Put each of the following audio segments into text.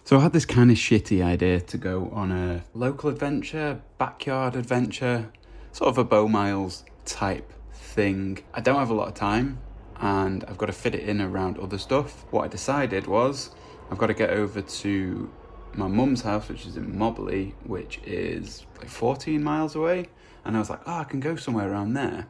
So I had this kind of shitty idea to go on a local adventure, backyard adventure, sort of a Bow Miles type thing. I don't have a lot of time and I've got to fit it in around other stuff. What I decided was I've got to get over to my mum's house, which is in Mobley, which is like 14 miles away. And I was like, oh, I can go somewhere around there.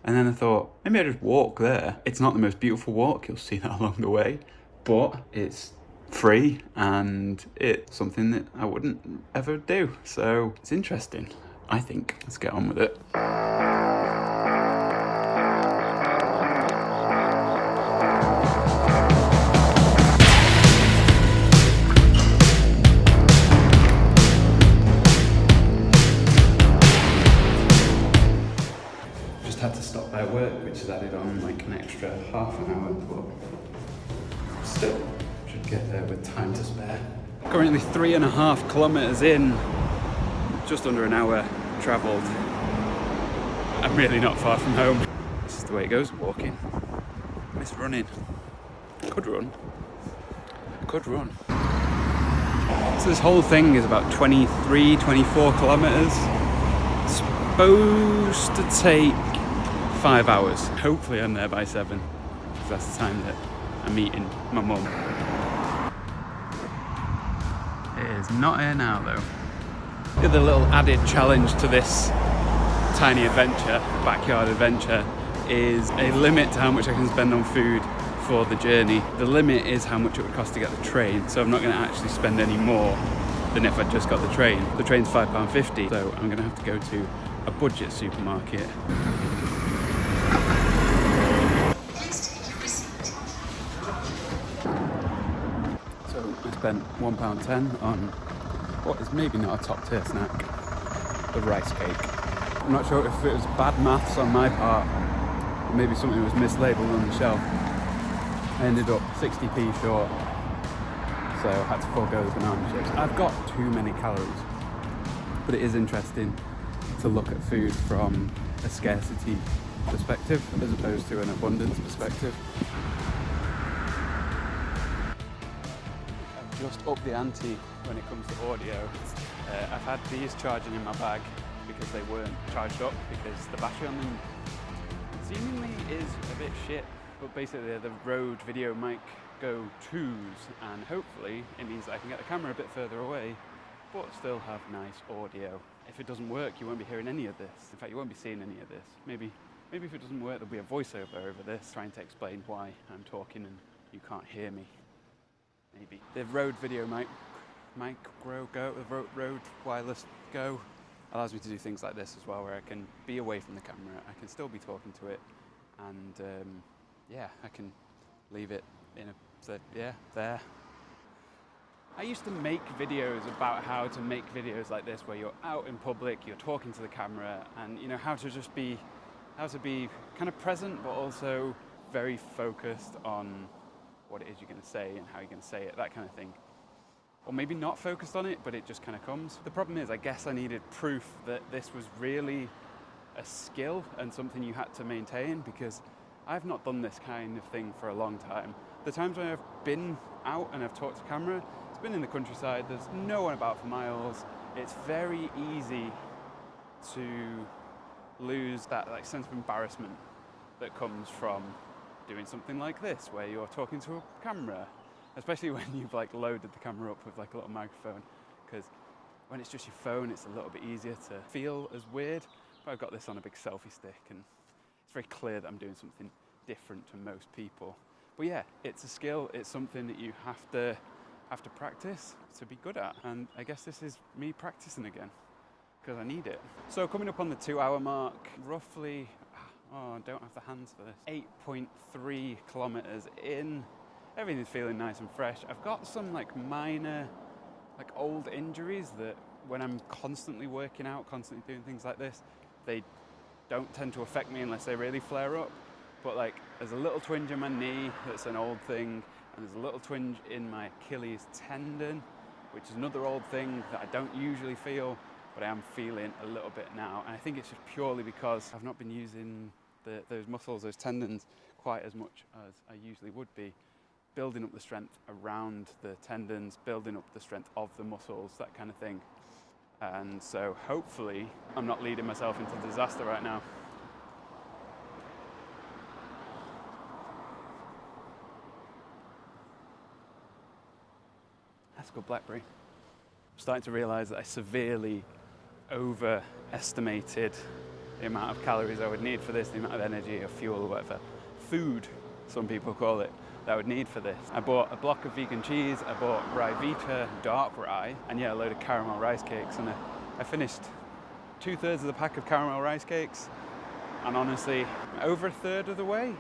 And then I thought, maybe I just walk there. It's not the most beautiful walk, you'll see that along the way, but it's free and it's something that I wouldn't ever do. So it's interesting, I think. Let's get on with it. Just had to stop by work, which has added on like an extra half an hour, but still should get there with time to spare. Currently 3.5 kilometers in, just under an hour travelled. I'm really not far from home. This is the way it goes, walking. Miss running. Could run. Could run. So this whole thing is about 23, 24 kilometers. It's supposed to take 5 hours. Hopefully I'm there by 7, because that's the time that I'm meeting my mum. It is not here now though. The other little added challenge to this tiny adventure, backyard adventure, is a limit to how much I can spend on food for the journey. The limit is how much it would cost to get the train, so I'm not going to actually spend any more than if I just got the train. The train's £5.50, so I'm going to have to go to a budget supermarket. So I spent £1.10 on what is maybe not a top tier snack, the rice cake. I'm not sure if it was bad maths on my part, or maybe something was mislabeled on the shelf. I ended up 60p short, so I had to forego the banana chips. I've got too many calories, but it is interesting to look at food from a scarcity perspective as opposed to an abundance perspective. I've just upped the ante when it comes to audio. I've had these charging in my bag because they weren't charged up, because the battery on them seemingly is a bit shit. But basically the Rode Video Mic Go 2s, and hopefully it means that I can get the camera a bit further away but still have nice audio. If it doesn't work, you won't be hearing any of this. In fact, you won't be seeing any of this. Maybe if it doesn't work, there'll be a voiceover over this trying to explain why I'm talking and you can't hear me. Maybe. The Rode Video Mic Go, the Rode Wireless Go, allows me to do things like this as well, where I can be away from the camera, I can still be talking to it, and yeah, I can leave it in there. I used to make videos about how to make videos like this, where you're out in public, you're talking to the camera, and you know how to be kind of present, but also very focused on what it is you're going to say and how you're going to say it, that kind of thing. Or maybe not focused on it, but it just kind of comes. The problem is, I guess I needed proof that this was really a skill and something you had to maintain, because I've not done this kind of thing for a long time. The times when I've been out and I've talked to camera, it's been in the countryside, there's no one about for miles. It's very easy to lose that sense of embarrassment that comes from doing something like this, where you're talking to a camera, especially when you've loaded the camera up with a little microphone, because when it's just your phone, it's a little bit easier to feel as weird. But I've got this on a big selfie stick, and it's very clear that I'm doing something different to most people. But yeah, it's a skill. It's something that you have to practice to be good at. And I guess this is me practicing again, because I need it. So coming up on the 2-hour mark, roughly, I don't have the hands for this, 8.3 kilometers in. Everything's feeling nice and fresh. I've got some minor, old injuries that when I'm constantly working out, constantly doing things like this, they don't tend to affect me unless they really flare up. But there's a little twinge in my knee, that's an old thing, and there's a little twinge in my Achilles tendon, which is another old thing that I don't usually feel, but I am feeling a little bit now. And I think it's just purely because I've not been using those muscles, those tendons, quite as much as I usually would be. building up the strength around the tendons, building up the strength of the muscles, that kind of thing. And so hopefully I'm not leading myself into disaster right now. That's good blackberry. I'm starting to realise that I severely overestimated the amount of calories I would need for this, the amount of energy or fuel or whatever, food, some people call it, that I would need for this. I bought a block of vegan cheese, I bought Ryvita dark rye, and yeah, a load of caramel rice cakes, and I finished 2/3 of the pack of caramel rice cakes, and honestly, over a third of the way,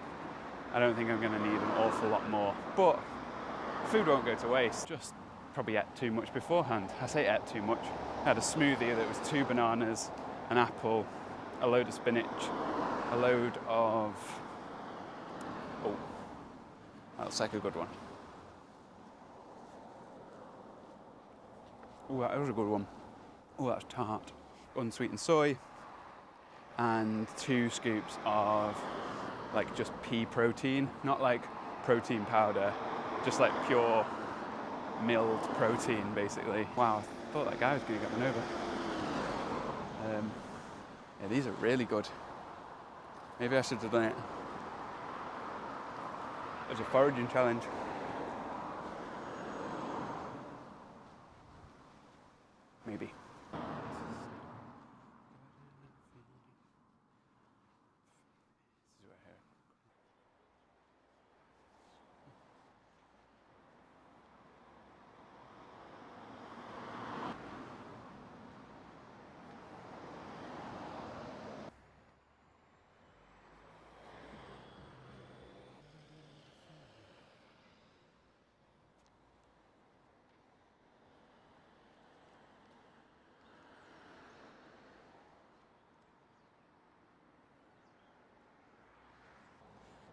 I don't think I'm going to need an awful lot more. But food won't go to waste. Just probably ate too much beforehand. I say ate too much. I had a smoothie that was 2 bananas, an apple, a load of spinach, a load of... Oh, that looks like a good one. Oh, that was a good one. Oh, that's tart. Unsweetened soy, and 2 scoops of like just pea protein, not like protein powder, just like pure milled protein basically. Wow, I thought that guy was going to get one over. Yeah, these are really good. Maybe I should have done it as a foraging challenge. Maybe.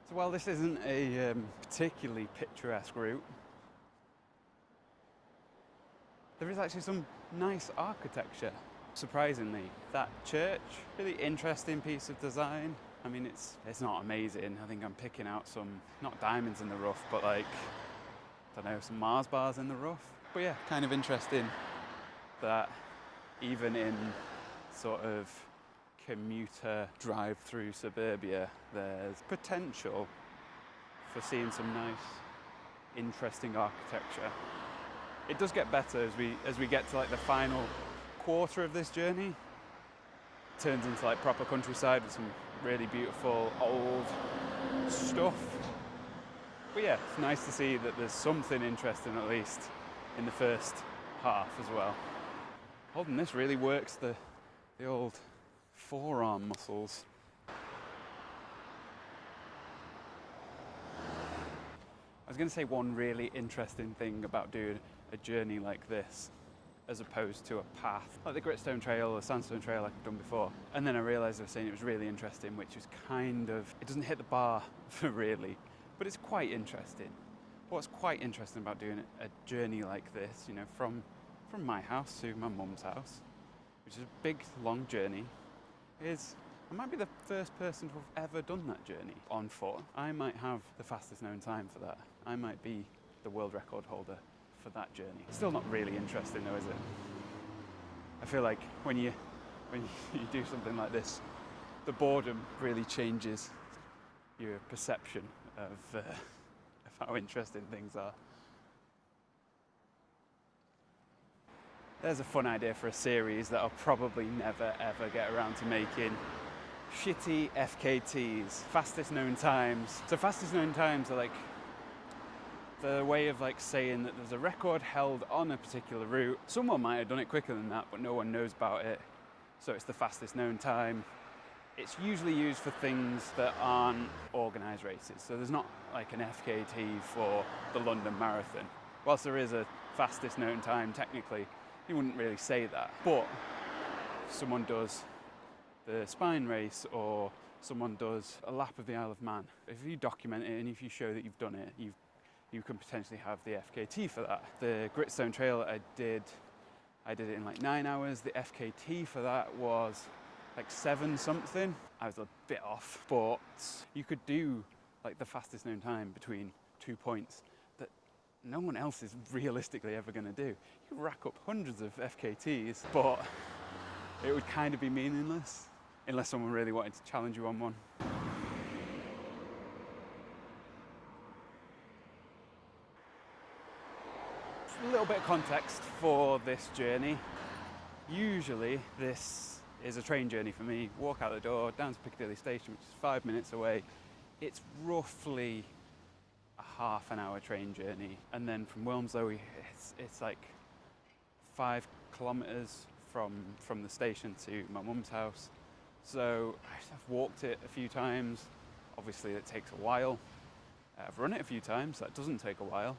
So while this isn't a particularly picturesque route, there is actually some nice architecture. Surprisingly, that church, really interesting piece of design. I mean, it's not amazing. I think I'm picking out some, not diamonds in the rough, but like, I don't know, some Mars bars in the rough. But yeah, kind of interesting that even in sort of commuter drive-through suburbia, there's potential for seeing some nice, interesting architecture. It does get better as we get to like the final quarter of this journey. It turns into like proper countryside with some really beautiful old stuff. But yeah, it's nice to see that there's something interesting at least in the first half as well. Holding this really works the old forearm muscles. I was going to say one really interesting thing about doing a journey like this as opposed to a path like the Gritstone Trail or Sandstone Trail like I've done before, and then I realised I was saying it was really interesting, which is kind of, it doesn't hit the bar for really, but it's quite interesting. What's quite interesting about doing a journey like this, you know, from my house to my mum's house, which is a big long journey, is I might be the first person to have ever done that journey on foot. I might have the fastest known time for that. I might be the world record holder for that journey. Still not really interesting though, is it? I feel like when you do something like this, the boredom really changes your perception of how interesting things are. There's a fun idea for a series that I'll probably never ever get around to making. Shitty FKTs, fastest known times. So fastest known times are like the way of like saying that there's a record held on a particular route. Someone might have done it quicker than that, but no one knows about it. So it's the fastest known time. It's usually used for things that aren't organised races. So there's not like an FKT for the London Marathon. Whilst there is a fastest known time technically, you wouldn't really say that. But if someone does the Spine race or someone does a lap of the Isle of Man, if you document it and if you show that you've done it, you can potentially have the FKT for that. The Gritstone Trail I did it in like 9 hours. The FKT for that was like 7 something. I was a bit off, but you could do like the fastest known time between 2 points no one else is realistically ever going to do. You can rack up hundreds of FKTs, but it would kind of be meaningless unless someone really wanted to challenge you on one. A little bit of context for this journey. Usually this is a train journey for me. Walk out the door, down to Piccadilly Station, which is 5 minutes away. It's roughly a half an hour train journey. And then from Wilmslow, it's like 5 kilometres from the station to my mum's house. So I've walked it a few times. Obviously it takes a while. I've run it a few times, that doesn't take a while.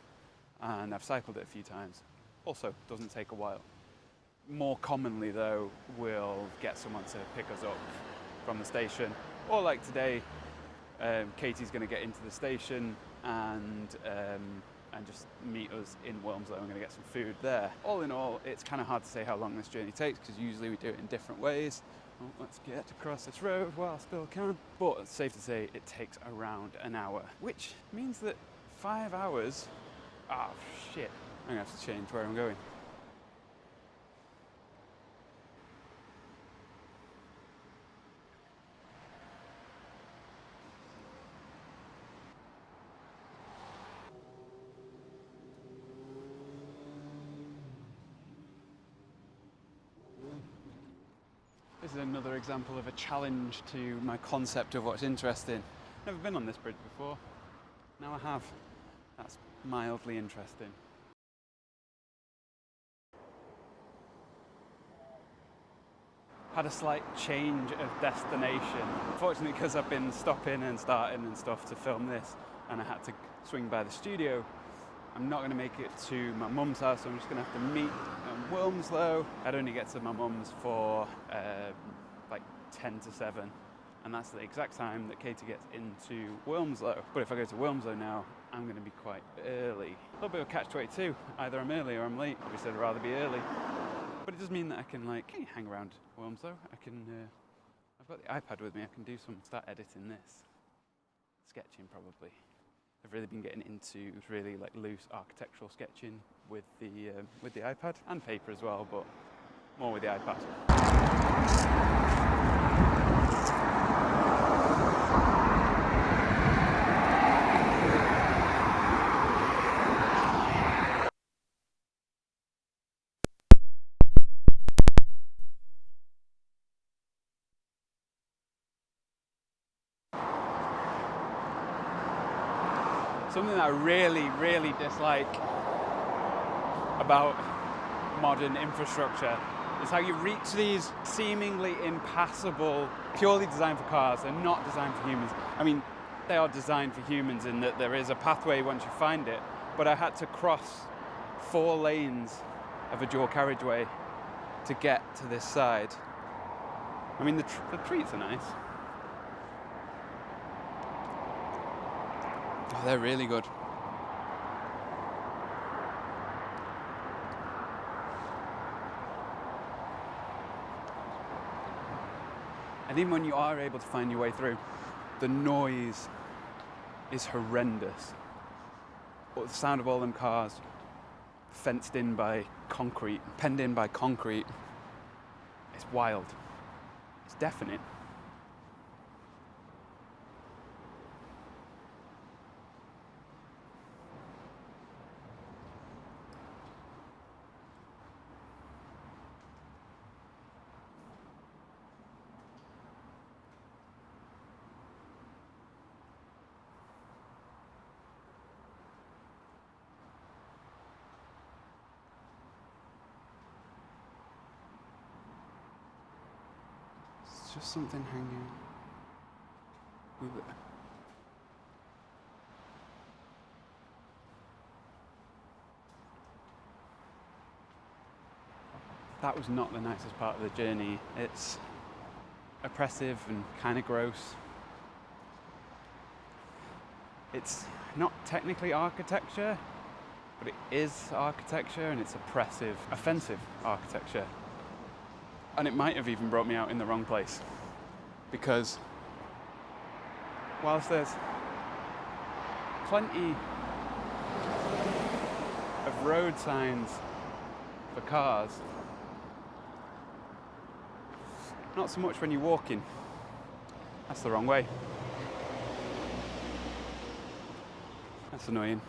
And I've cycled it a few times, also doesn't take a while. More commonly though, we'll get someone to pick us up from the station, or like today, Katie's going to get into the station and just meet us in Wilmslow. I'm going to get some food there. All in all, it's kind of hard to say how long this journey takes because usually we do it in different ways. Well, let's get across this road while I still can. But it's safe to say it takes around an hour, which means that 5 hours. Oh shit, I'm gonna have to change where I'm going. This is another example of a challenge to my concept of what's interesting. Never been on this bridge before. Now I have. That's mildly interesting. Had a slight change of destination. Fortunately, because I've been stopping and starting and stuff to film this, and I had to swing by the studio, I'm not going to make it to my mum's house, so I'm just going to have to meet in Wilmslow. I'd only get to my mum's for like 10 to 7. And that's the exact time that Katie gets into Wilmslow. But if I go to Wilmslow now, I'm going to be quite early. A little bit of catch-22. Either I'm early or I'm late. Obviously, I'd rather be early. But it does mean that I can hang around Wilmslow. I've got the iPad with me. I can start editing this. Sketching probably. I've really been getting into really loose architectural sketching with the iPad and paper as well, but more with the iPad. Something that I really, really dislike about modern infrastructure is how you reach these seemingly impassable, purely designed for cars and not designed for humans. I mean, they are designed for humans in that there is a pathway once you find it, but I had to cross 4 lanes of a dual carriageway to get to this side. I mean, the treats are nice. Oh, they're really good. And even when you are able to find your way through, the noise is horrendous. But the sound of all them cars fenced in by concrete, penned in by concrete, it's wild. It's deafening. Just something hanging. That was not the nicest part of the journey. It's oppressive and kind of gross. It's not technically architecture, but it is architecture, and it's oppressive, offensive architecture. And it might have even brought me out in the wrong place, because whilst there's plenty road signs for cars. Not so much when you're walking. That's the wrong way. That's annoying.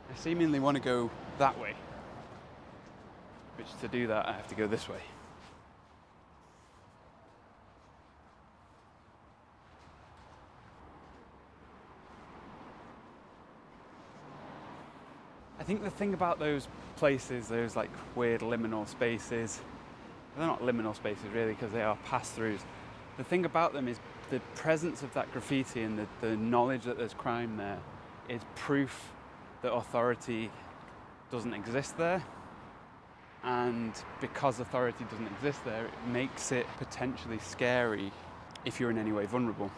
I seemingly want to go that way, which to do that I have to go this way. I think the thing about those places, those like weird liminal spaces, they're not liminal spaces really because they are pass-throughs. The thing about them is the presence of that graffiti and the knowledge that there's crime there is proof that authority doesn't exist there. And because authority doesn't exist there, it makes it potentially scary if you're in any way vulnerable.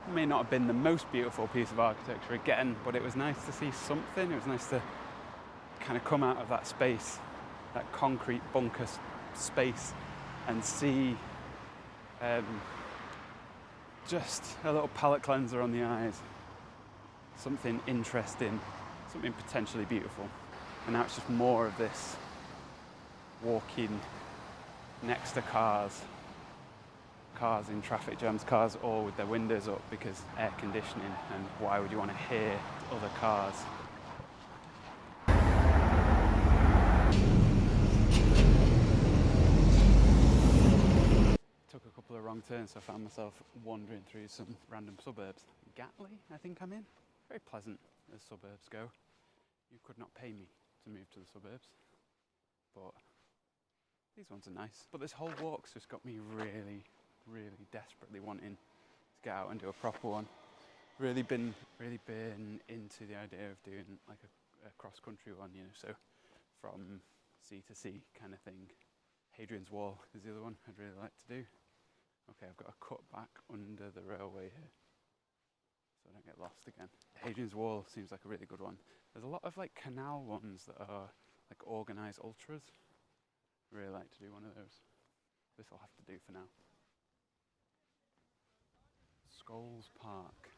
It may not have been the most beautiful piece of architecture again, but it was nice to see something. It was nice to kind of come out of that space, that concrete bunker space, and see just a little palate cleanser on the eyes. Something interesting, something potentially beautiful. And now it's just more of this walking next to cars in traffic jams, cars all with their windows up because air conditioning, and why would you want to hear other cars? Took a couple of wrong turns, so I found myself wandering through some random suburbs. Gatley, I think I'm in. Very pleasant as suburbs go. You could not pay me to move to the suburbs, but these ones are nice. But this whole walk's just got me really desperately wanting to get out and do a proper one. Really been into the idea of doing like a cross-country one, you know, so from sea to sea kind of thing. Hadrian's Wall is the other one I'd really like to do. Okay, I've got a cut back under the railway here, so I don't get lost again. Hadrian's Wall seems like a really good one. There's a lot of like canal ones that are like organised ultras. I'd really like to do one of those. This will have to do for now. Scholes Park.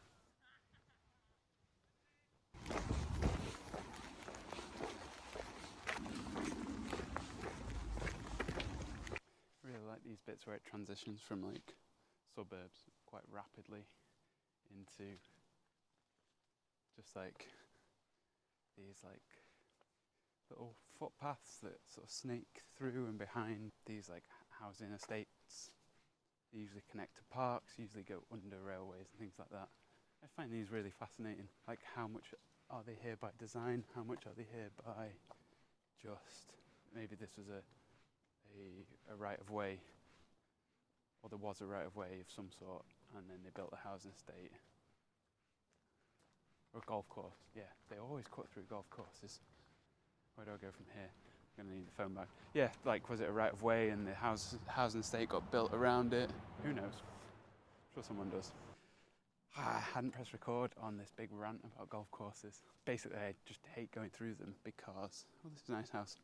Really like these bits where it transitions from like suburbs quite rapidly into just like these like little footpaths that sort of snake through and behind these like housing estates. They usually connect to parks, usually go under railways and things like that. I find these really fascinating. Like, how much are they here by design? How much are they here by just, maybe this was a right of way, or there was a right of way of some sort, and then they built a housing estate. Or a golf course, yeah. They always cut through golf courses. Where do I go from here? I'm gonna need the phone back. Yeah, like, was it a right of way and the housing estate got built around it? Who knows? I'm sure someone does. I hadn't pressed record on this big rant about golf courses. Basically, I just hate going through them because, oh, this is a nice house.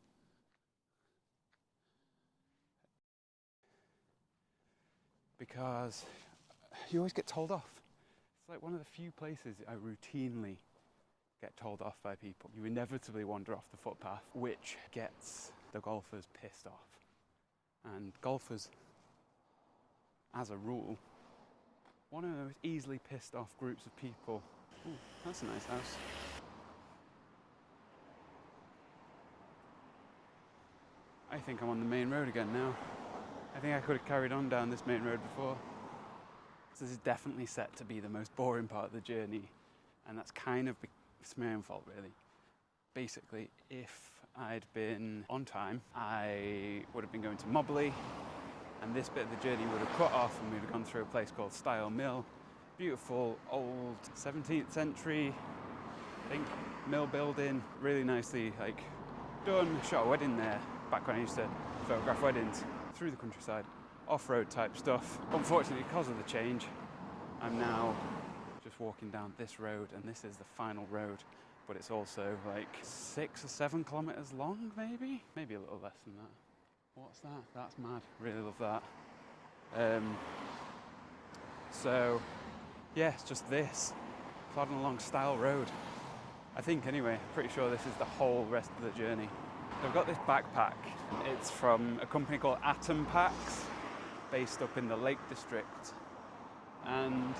Because you always get told off. It's like one of the few places I routinely get told off by people. You inevitably wander off the footpath, which gets the golfers pissed off. And golfers, as a rule, one of those easily pissed off groups of people. Ooh, that's a nice house. I think I'm on the main road again now. I think I could have carried on down this main road before. So this is definitely set to be the most boring part of the journey, and that's kind of it's my own fault, really. Basically, if I'd been on time, I would have been going to Mobley, and this bit of the journey would have cut off and we'd have gone through a place called Stile Mill. Beautiful, old 17th century, I think, mill building. Really nicely done. Shot a wedding there, back when I used to photograph weddings. Through the countryside, off-road type stuff. Unfortunately, because of the change, I'm now just walking down this road, and this is the final road but it's also like 6 or 7 kilometers long, maybe a little less than that. What's that? That's mad. Really love that. So yeah, it's just this, plodding along Stile Road. I think anyway, pretty sure this is the whole rest of the journey. So I've got this backpack. It's from a company called Atom Packs, based up in the Lake District. And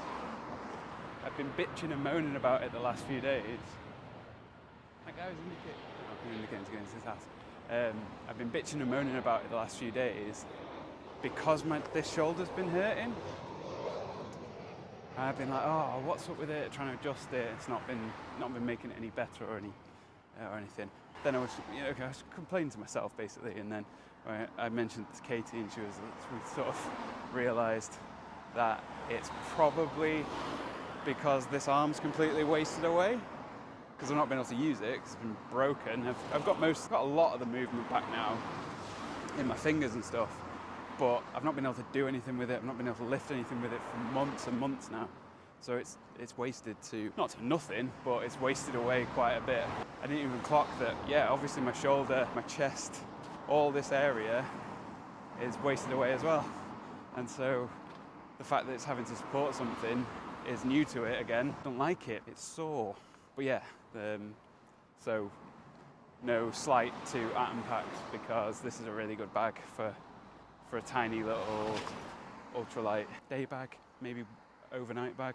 I've been bitching and moaning about it the last few days. That guy was indicating to go into his house. I've been bitching and moaning about it the last few days because this shoulder's been hurting. I've been like, oh, what's up with it? Trying to adjust it. It's not been making it any better or anything. Then I was complaining to myself basically, and then I mentioned it to Katie, and we sort of realised that it's probably because this arm's completely wasted away, because I've not been able to use it because it's been broken. I've got a lot of the movement back now in my fingers and stuff. But I've not been able to do anything with it. I've not been able to lift anything with it for months and months now. So it's wasted not to nothing, but it's wasted away quite a bit. I didn't even clock that, yeah, obviously my shoulder, my chest, all this area is wasted away as well. And so the fact that it's having to support something is new to it again. Don't like it, it's sore. But yeah, so no slight to Atom Packs, because this is a really good bag for a tiny little ultralight day bag, maybe overnight bag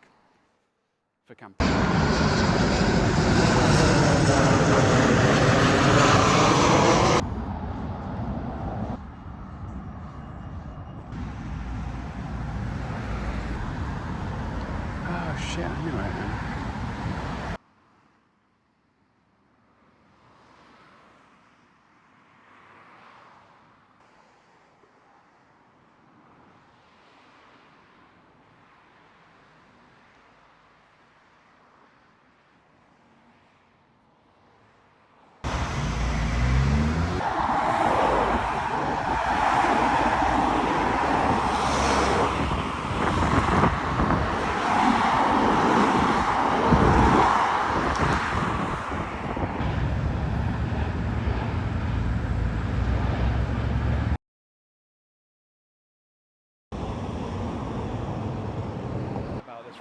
for camping. Oh shit, I knew it.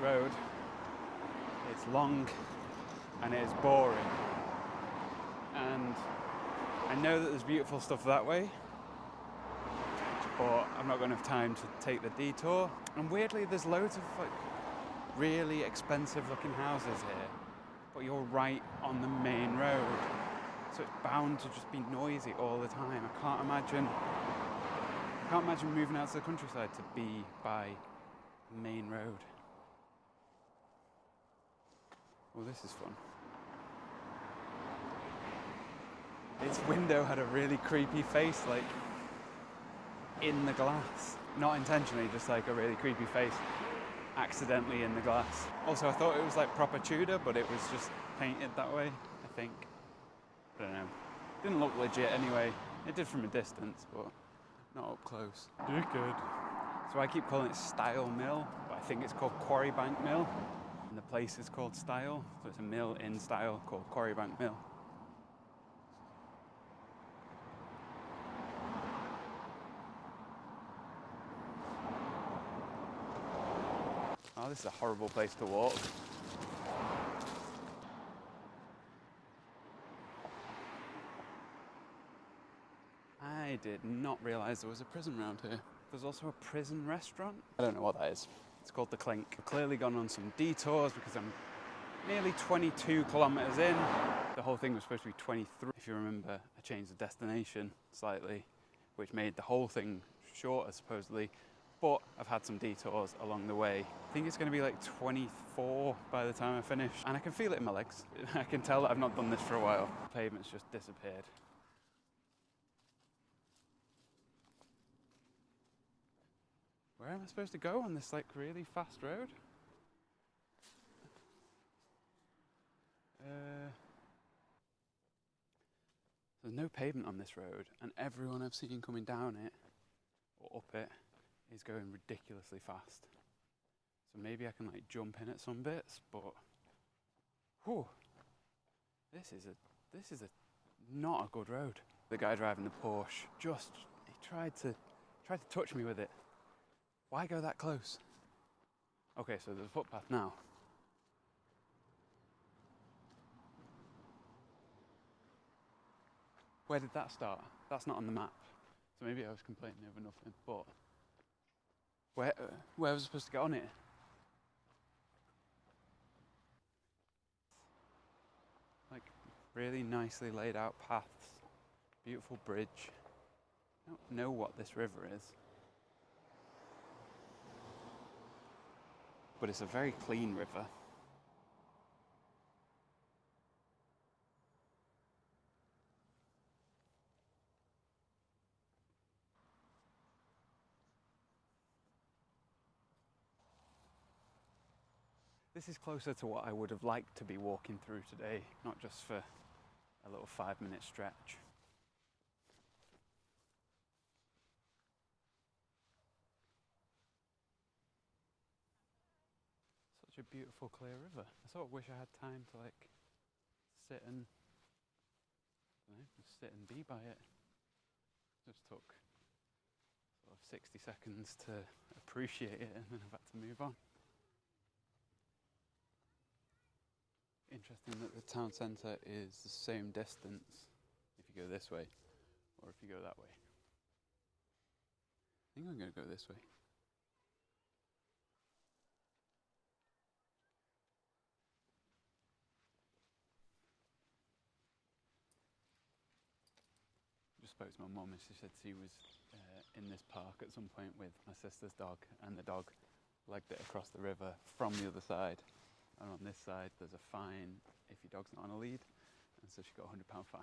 Road. It's long and it is boring, and I know that there's beautiful stuff that way, but I've not got enough time to take the detour. And weirdly, there's loads of like really expensive looking houses here, but you're right on the main road, so it's bound to just be noisy all the time. I can't imagine moving out to the countryside to be by the main road. Well, this is fun. Its window had a really creepy face, like in the glass. Not intentionally, just like a really creepy face accidentally in the glass. Also, I thought it was like proper Tudor, but it was just painted that way, I think. I don't know. Didn't look legit anyway. It did from a distance, but not up close. Good. So I keep calling it Stile Mill, but I think it's called Quarrybank Mill. And the place is called Stile, so it's a mill in Stile called Quarrybank Mill. Oh, this is a horrible place to walk. I did not realise there was a prison around here. There's also a prison restaurant. I don't know what that is. It's called The Clink. I've clearly gone on some detours because I'm nearly 22 kilometres in. The whole thing was supposed to be 23. If you remember, I changed the destination slightly, which made the whole thing shorter supposedly. But I've had some detours along the way. I think it's going to be like 24 by the time I finish. And I can feel it in my legs. I can tell that I've not done this for a while. The pavement's just disappeared. Where am I supposed to go on this like really fast road? There's no pavement on this road, and everyone I've seen coming down it or up it is going ridiculously fast. So maybe I can like jump in at some bits, but whew, This is a not a good road. The guy driving the Porsche he tried to touch me with it. Why go that close? Okay, so there's a footpath now. Where did that start? That's not on the map. So maybe I was complaining over nothing, but where was I supposed to get on it? Like really nicely laid out paths, beautiful bridge. I don't know what this river is, but it's a very clean river. This is closer to what I would have liked to be walking through today, not just for a little 5-minute stretch. Such a beautiful clear river. I sort of wish I had time to sit and be by it. Just took sort of 60 seconds to appreciate it and then I've had to move on. Interesting that the town centre is the same distance if you go this way or if you go that way. I think I'm going to go this way. Just spoke to my mum and she said she was in this park at some point with my sister's dog, and the dog legged it across the river from the other side. And on this side there's a fine if your dog's not on a lead, and so she got a £100 fine.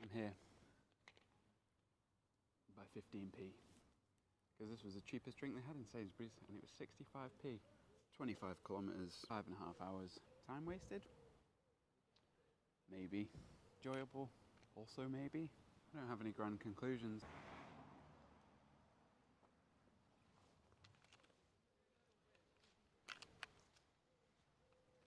I'm here by 15p because this was the cheapest drink they had in Sainsbury's and it was 65p. 25 kilometres, 5.5 hours. Time wasted? Maybe. Enjoyable? Also maybe. I don't have any grand conclusions.